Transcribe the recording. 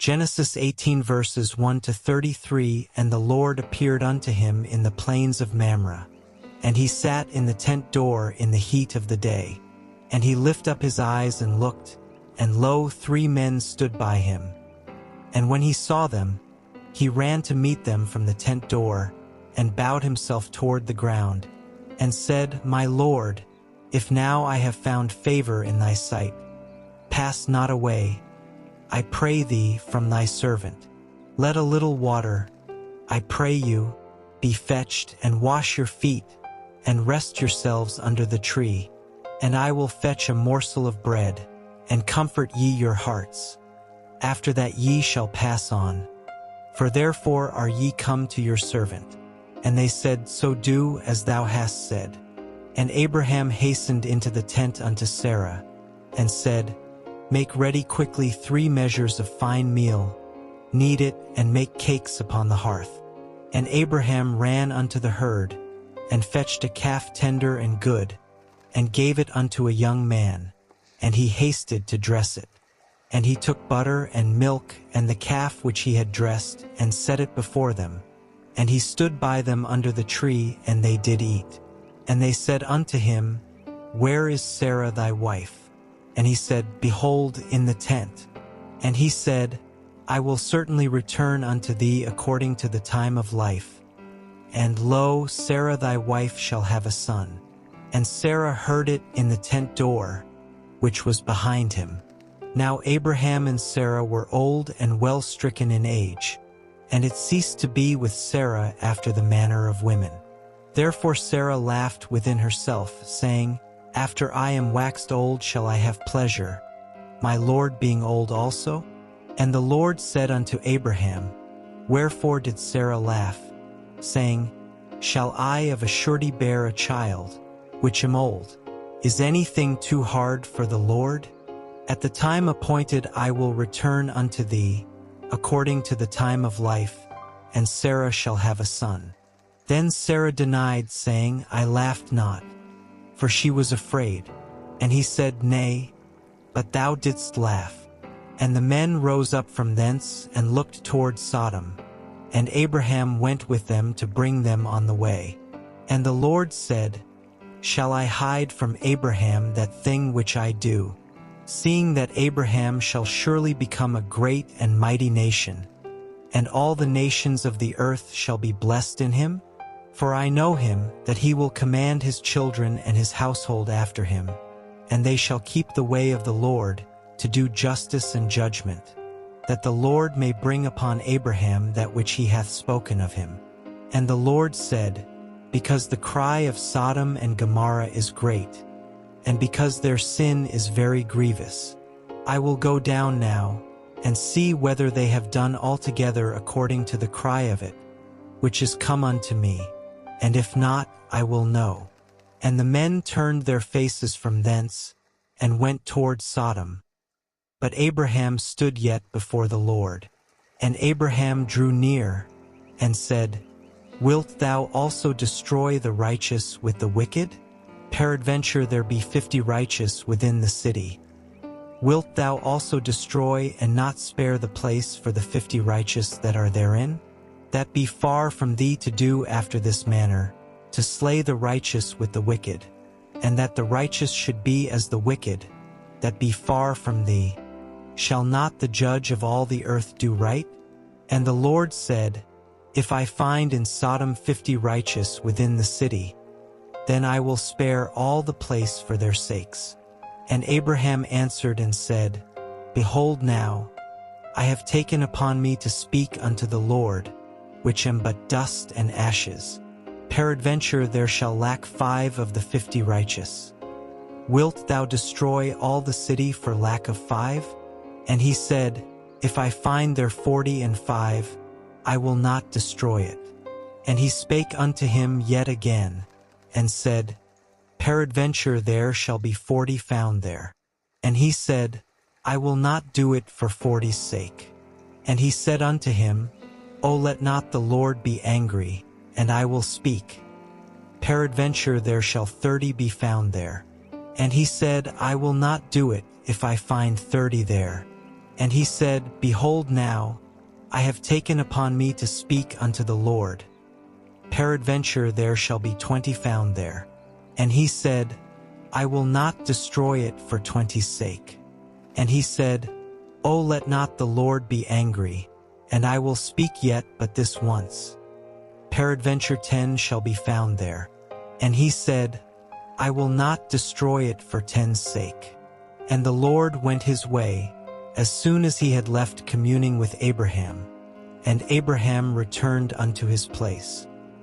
Genesis 18 verses 1 to 33. And the Lord appeared unto him in the plains of Mamre. And he sat in the tent door in the heat of the day. And he lifted up his eyes and looked, and lo, 3 men stood by him. And when he saw them, he ran to meet them from the tent door, and bowed himself toward the ground, and said, My Lord, if now I have found favor in thy sight, pass not away, I pray thee, from thy servant. Let a little water, I pray you, be fetched, and wash your feet, and rest yourselves under the tree. And I will fetch a morsel of bread, and comfort ye your hearts. After that ye shall pass on. For therefore are ye come to your servant. And they said, So do as thou hast said. And Abraham hastened into the tent unto Sarah, and said, Make ready quickly 3 measures of fine meal, knead it, and make cakes upon the hearth. And Abraham ran unto the herd, and fetched a calf tender and good, and gave it unto a young man, and he hasted to dress it. And he took butter and milk and the calf which he had dressed, and set it before them. And he stood by them under the tree, and they did eat. And they said unto him, Where is Sarah thy wife? And he said, Behold, in the tent. And he said, I will certainly return unto thee according to the time of life. And lo, Sarah thy wife shall have a son. And Sarah heard it in the tent door, which was behind him. Now Abraham and Sarah were old and well stricken in age, and it ceased to be with Sarah after the manner of women. Therefore Sarah laughed within herself, saying, After I am waxed old shall I have pleasure, my Lord being old also? And the Lord said unto Abraham, Wherefore did Sarah laugh, saying, Shall I of a surety bear a child, which am old? Is anything too hard for the Lord? At the time appointed I will return unto thee, according to the time of life, and Sarah shall have a son. Then Sarah denied, saying, I laughed not, for she was afraid. And he said, Nay, but thou didst laugh. And the men rose up from thence, and looked toward Sodom. And Abraham went with them to bring them on the way. And the Lord said, Shall I hide from Abraham that thing which I do, seeing that Abraham shall surely become a great and mighty nation, and all the nations of the earth shall be blessed in him? For I know him, that he will command his children and his household after him, and they shall keep the way of the Lord, to do justice and judgment, that the Lord may bring upon Abraham that which he hath spoken of him. And the Lord said, Because the cry of Sodom and Gomorrah is great, and because their sin is very grievous, I will go down now, and see whether they have done altogether according to the cry of it, which is come unto me, and if not, I will know. And the men turned their faces from thence, and went toward Sodom. But Abraham stood yet before the Lord. And Abraham drew near, and said, Wilt thou also destroy the righteous with the wicked? Peradventure there be 50 righteous within the city. Wilt thou also destroy and not spare the place for the 50 righteous that are therein? That be far from thee to do after this manner, to slay the righteous with the wicked, and that the righteous should be as the wicked, that be far from thee. Shall not the judge of all the earth do right? And the Lord said, If I find in Sodom 50 righteous within the city, then I will spare all the place for their sakes. And Abraham answered and said, Behold now, I have taken upon me to speak unto the Lord, which am but dust and ashes. Peradventure there shall lack 5 of the 50 righteous. Wilt thou destroy all the city for lack of 5? And he said, If I find there 45, I will not destroy it. And he spake unto him yet again, and said, Peradventure there shall be 40 found there. And he said, I will not do it for 40's sake. And he said unto him, O let not the Lord be angry, and I will speak. Peradventure there shall 30 be found there. And he said, I will not do it if I find 30 there. And he said, Behold now, I have taken upon me to speak unto the Lord. Peradventure there shall be 20 found there. And he said, I will not destroy it for 20's sake. And he said, O let not the Lord be angry, and I will speak yet but this once. Peradventure 10 shall be found there. And he said, I will not destroy it for 10's sake. And the Lord went his way, as soon as he had left communing with Abraham. And Abraham returned unto his place.